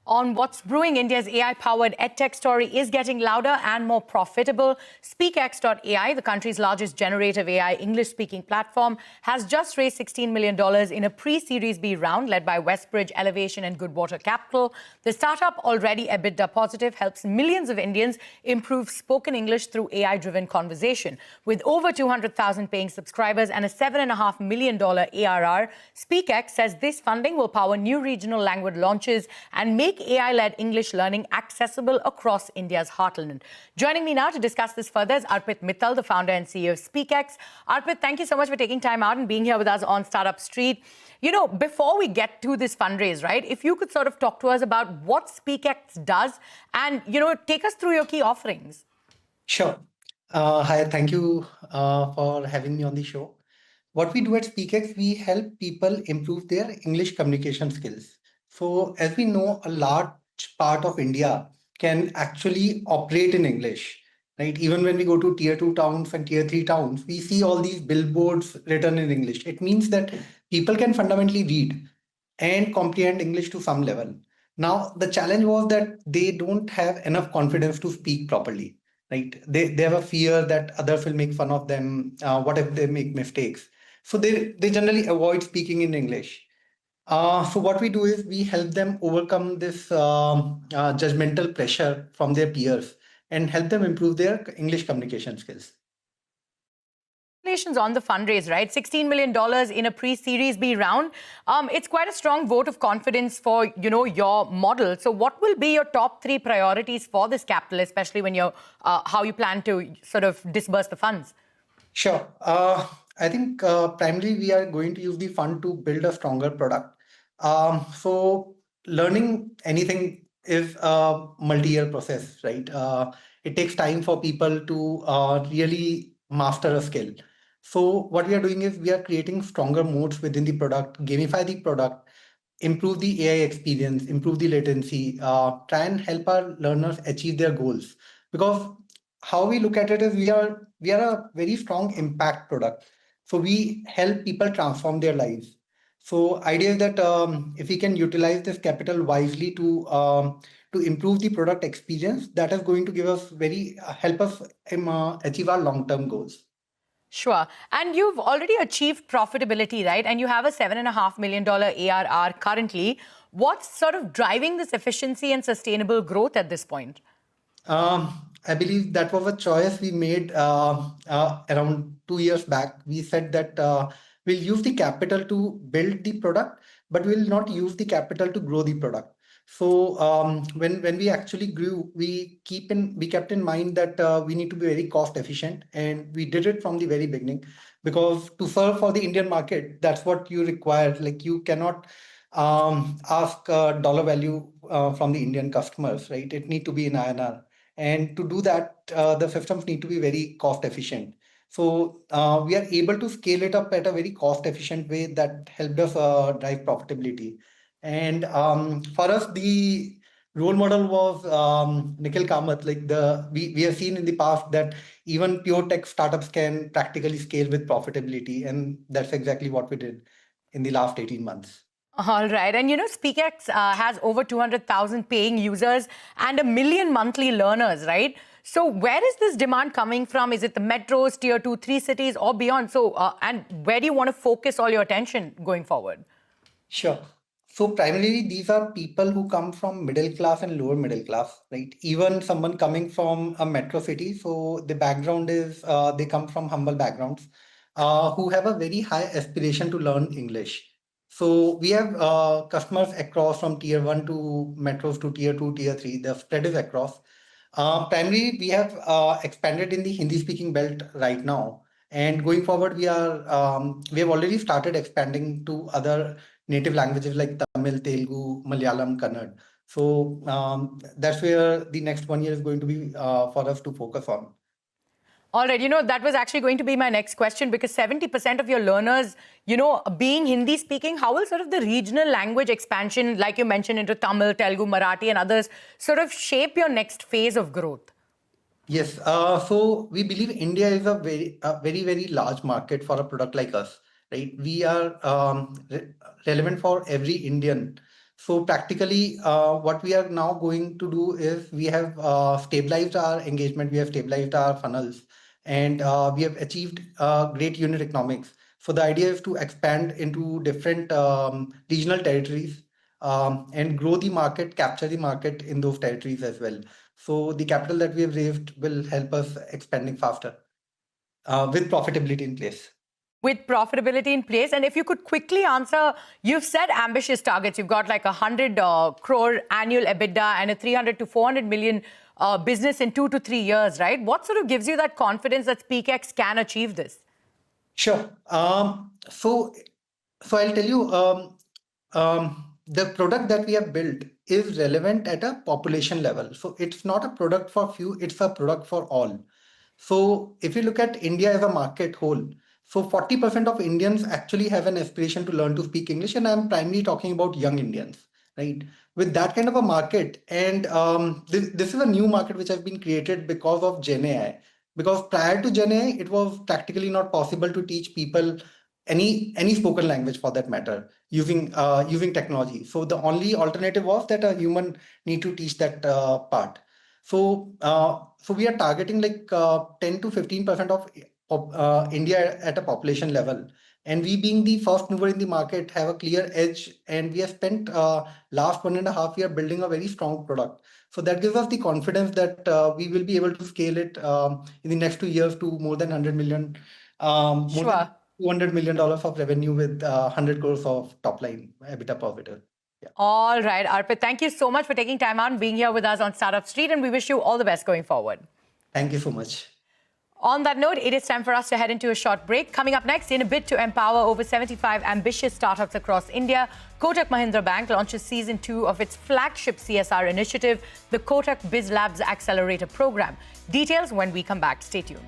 on what's brewing. India's AI-powered edtech story is getting louder and more profitable. SpeakX.ai, the country's largest generative AI English-speaking platform, has just raised $16 million in a pre-Series B round led by Westbridge Elevation and Goodwater Capital. The startup, already EBITDA-positive, helps millions of Indians improve spoken English through AI-driven conversation. With over 200,000 paying subscribers and a $7.5 million ARR, SpeakX says this funding will power new regional language launches and make AI-led English learning accessible across India's heartland. Joining me now to discuss this further is Arpit Mittal, the founder and CEO of SpeakX. Arpit, thank you so much for taking time out and being here with us on Startup Street. You know, before we get to this fundraise, right, if you could sort of talk to us about what SpeakX does and, take us through your key offerings. Sure. Hi, thank you for having me on the show. What we do at SpeakX, we help people improve their English communication skills. So as we know, a large part of India can actually operate in English, right? Even when we go to tier 2 towns and tier 3 towns, we see all these billboards written in English. It means that people can fundamentally read and comprehend English to some level. Now, the challenge was that they don't have enough confidence to speak properly, right? They have a fear that others will make fun of them. What if they make mistakes? So they generally avoid speaking in English. So what we do is we help them overcome this judgmental pressure from their peers and help them improve their English communication skills. Congratulations on the fundraise, right? $16 million in a pre-Series B round. It's quite a strong vote of confidence for, your model. So what will be your top 3 priorities for this capital, especially when you're, how you plan to sort of disburse the funds? Sure. I think primarily we are going to use the fund to build a stronger product. So learning anything is a multi-year process, right? It takes time for people to really master a skill. So what we are doing is we are creating stronger modes within the product, gamify the product, improve the AI experience, improve the latency, try and help our learners achieve their goals. Because how we look at it is we are a very strong impact product. So we help people transform their lives. So idea is that if we can utilize this capital wisely to improve the product experience, that is going to give us help us achieve our long-term goals. Sure. And you've already achieved profitability, right? And you have a $7.5 million ARR currently. What's sort of driving this efficiency and sustainable growth at this point? I believe that was a choice we made around 2 years back. We said that we'll use the capital to build the product, but we'll not use the capital to grow the product. So when we actually grew, we kept in mind that we need to be very cost efficient, and we did it from the very beginning, because to serve for the Indian market, that's what you require. Like, you cannot ask dollar value from the Indian customers, right? It need to be in INR. And to do that, the systems need to be very cost efficient. So we are able to scale it up at a very cost efficient way that helped us drive profitability. And for us, the role model was Nikhil Kamath. Like we have seen in the past that even pure tech startups can practically scale with profitability. And that's exactly what we did in the last 18 months. All right. And, SpeakX has over 200,000 paying users and 1 million monthly learners, right? So where is this demand coming from? Is it the metros, tier 2, 3 cities or beyond? So, and where do you want to focus all your attention going forward? Sure. So primarily, these are people who come from middle class and lower middle class, right? Even someone coming from a metro city. So the background is they come from humble backgrounds who have a very high aspiration to learn English. So we have customers across from tier 1 to metros to tier 2, tier 3. The spread is across. Primarily, we have expanded in the Hindi-speaking belt right now. And going forward, we have already started expanding to other native languages like Tamil, Telugu, Malayalam, Kannada. So that's where the next 1 year is going to be for us to focus on. All right, that was actually going to be my next question, because 70% of your learners, being Hindi speaking, how will sort of the regional language expansion, like you mentioned, into Tamil, Telugu, Marathi and others, sort of shape your next phase of growth? Yes, so we believe India is a very, very large market for a product like us, right? We are relevant for every Indian. So practically, what we are now going to do is we have stabilized our engagement, we have stabilized our funnels, and we have achieved great unit economics. So the idea is to expand into different regional territories and grow the market, capture the market in those territories as well. So the capital that we have raised will help us expanding faster with profitability in place. With profitability in place. And if you could quickly answer, you've set ambitious targets. You've got like 100 crore annual EBITDA and a 300 to 400 million business in 2 to 3 years, right? What sort of gives you that confidence that SpeakX can achieve this? Sure. So I'll tell you, the product that we have built is relevant at a population level. So it's not a product for few, it's a product for all. So if you look at India as a market whole, so 40% of Indians actually have an aspiration to learn to speak English, and I'm primarily talking about young Indians, right? With that kind of a market, and this is a new market which has been created because of Gen AI. Because prior to Gen AI, it was practically not possible to teach people any spoken language for that matter using technology. So the only alternative was that a human need to teach that part. So we are targeting like 10 to 15% of India at a population level. And we being the first mover in the market have a clear edge, and we have spent last 1.5 years building a very strong product. So that gives us the confidence that we will be able to scale it in the next 2 years to more than 100 million, more than $200 million of revenue with 100 crores of top line EBITDA positive. Yeah. All right, Arpit, thank you so much for taking time out and being here with us on Startup Street, and we wish you all the best going forward. Thank you so much. On that note, it is time for us to head into a short break. Coming up next, in a bid to empower over 75 ambitious startups across India, Kotak Mahindra Bank launches Season 2 of its flagship CSR initiative, the Kotak Biz Labs Accelerator Program. Details when we come back. Stay tuned.